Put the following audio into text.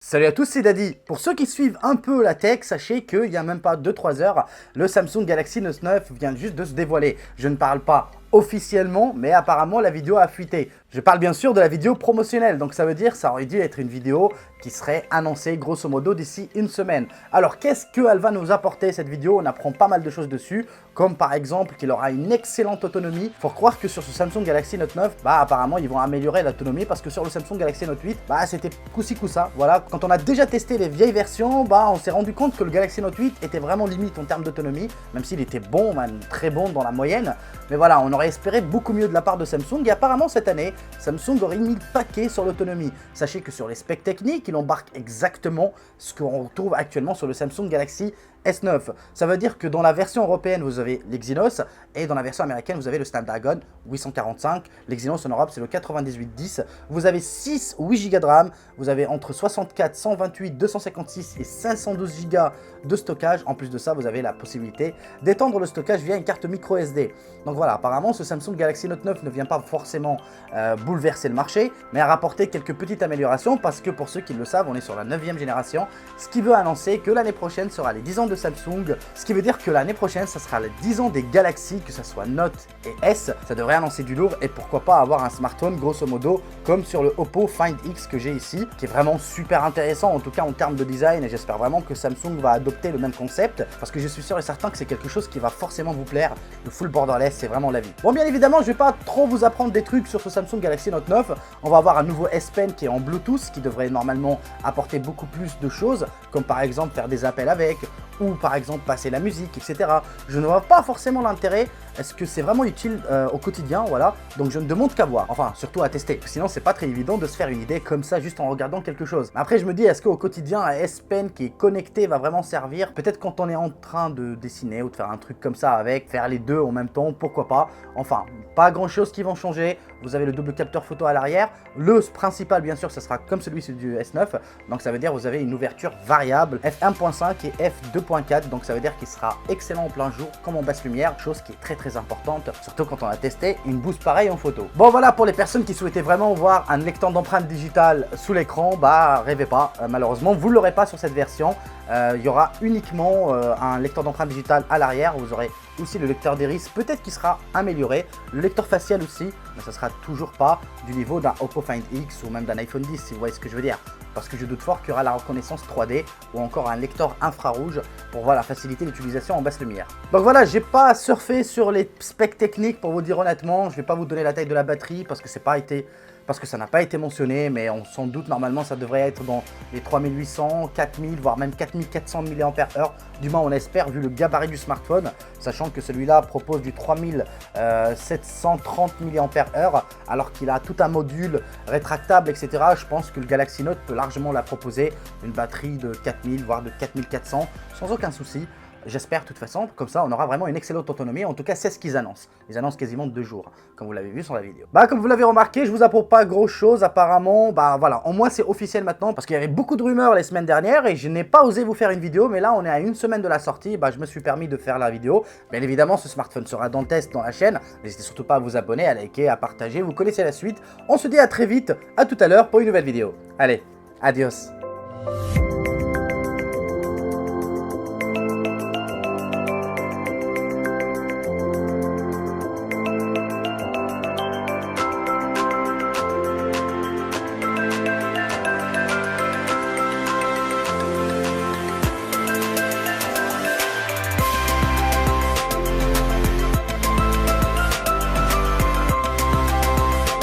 Salut à tous, c'est Daddy. Pour ceux qui suivent un peu la tech, sachez qu'il n'y a même pas 2-3 heures, le Samsung Galaxy Note 9 vient juste de se dévoiler. Je ne parle pas officiellement, mais apparemment la vidéo a fuité. Je parle bien sûr de la vidéo promotionnelle, donc ça veut dire que ça aurait dû être une vidéo qui serait annoncée grosso modo d'ici une semaine. Alors qu'est-ce qu'elle va nous apporter cette vidéo? On apprend pas mal de choses dessus, comme par exemple qu'il aura une excellente autonomie. Faut croire que sur ce Samsung Galaxy Note 9, apparemment ils vont améliorer l'autonomie parce que sur le Samsung Galaxy Note 8, c'était coup-ci coup-ça. Voilà, quand on a déjà testé les vieilles versions, on s'est rendu compte que le Galaxy Note 8 était vraiment limite en termes d'autonomie, même s'il était bon, même très bon dans la moyenne. Mais voilà, on aurait espéré beaucoup mieux de la part de Samsung et apparemment cette année, Samsung aurait mis le paquet sur l'autonomie. Sachez que sur les specs techniques, il embarque exactement ce qu'on retrouve actuellement sur le Samsung Galaxy S9. Ça veut dire que dans la version européenne, vous avez l'Exynos et dans la version américaine, vous avez le Snapdragon 845. L'Exynos en Europe, c'est le 9810. Vous avez 6 ou 8 Go de RAM. Vous avez entre 64, 128, 256 et 512 Go de stockage. En plus de ça, vous avez la possibilité d'étendre le stockage via une carte micro SD. Donc voilà, apparemment, ce Samsung Galaxy Note 9 ne vient pas forcément bouleverser le marché, mais a rapporté quelques petites améliorations parce que pour ceux qui le savent, on est sur la 9e génération, ce qui veut annoncer que l'année prochaine sera les 10 ans de Samsung, ce qui veut dire que l'année prochaine, ça sera les 10 ans des Galaxy, que ce soit Note et S. Ça devrait annoncer du lourd et pourquoi pas avoir un smartphone grosso modo comme sur le Oppo Find X que j'ai ici, qui est vraiment super intéressant en tout cas en termes de design, et j'espère vraiment que Samsung va adopter le même concept parce que je suis sûr et certain que c'est quelque chose qui va forcément vous plaire. Le full borderless, c'est vraiment la vie. Bon, bien évidemment, je vais pas trop vous apprendre des trucs sur ce Samsung Galaxy Note 9. On va avoir un nouveau S Pen qui est en Bluetooth, qui devrait normalement apporter beaucoup plus de choses, comme par exemple faire des appels avec, ou par exemple passer la musique, etc. Je ne vois pas forcément l'intérêt. Est-ce que c'est vraiment utile au quotidien? Voilà, donc je ne demande qu'à voir, enfin surtout à tester, sinon c'est pas très évident de se faire une idée comme ça juste en regardant quelque chose. Mais après je me dis, est-ce qu'au quotidien un S Pen qui est connecté va vraiment servir? Peut-être quand on est en train de dessiner ou de faire un truc comme ça avec, faire les deux en même temps, pourquoi pas. Enfin, pas grand chose qui vont changer. Vous avez le double capteur photo à l'arrière. Le principal, bien sûr, ça sera comme celui du S9. Donc ça veut dire que vous avez une ouverture variable f1.5 et f2.4. Donc ça veut dire qu'il sera excellent en plein jour comme en basse lumière, chose qui est très importante, surtout quand on a testé une boost pareille en photo. Bon voilà, pour les personnes qui souhaitaient vraiment voir un lecteur d'empreintes digitales sous l'écran, rêvez pas, malheureusement vous l'aurez pas sur cette version. Il y aura uniquement un lecteur d'empreintes digitales à l'arrière. Vous aurez aussi le lecteur d'iris, peut-être qu'il sera amélioré, le lecteur facial aussi, mais ça sera toujours pas du niveau d'un Oppo Find X ou même d'un iPhone 10, si vous voyez ce que je veux dire. Parce que je doute fort qu'il y aura la reconnaissance 3D ou encore un lecteur infrarouge pour faciliter l'utilisation en basse lumière. Donc voilà, j'ai pas surfé sur les specs techniques pour vous dire honnêtement. Je vais pas vous donner la taille de la batterie parce que ça n'a pas été mentionné, mais on s'en doute, normalement ça devrait être dans les 3800, 4000, voire même 4400 mAh, du moins on espère vu le gabarit du smartphone, sachant que celui-là propose du 3730 mAh, alors qu'il a tout un module rétractable, etc. Je pense que le Galaxy Note peut largement la proposer, une batterie de 4000, voire de 4400, sans aucun souci. J'espère de toute façon, comme ça on aura vraiment une excellente autonomie, en tout cas c'est ce qu'ils annoncent. Ils annoncent quasiment 2 jours, comme vous l'avez vu sur la vidéo. Comme vous l'avez remarqué, je vous apprends pas grand chose apparemment, voilà, au moins c'est officiel maintenant, parce qu'il y avait beaucoup de rumeurs les semaines dernières et je n'ai pas osé vous faire une vidéo, mais là on est à une semaine de la sortie, je me suis permis de faire la vidéo. Bien évidemment ce smartphone sera dans le test dans la chaîne, n'hésitez surtout pas à vous abonner, à liker, à partager, vous connaissez la suite. On se dit à très vite, à tout à l'heure pour une nouvelle vidéo. Allez, adios.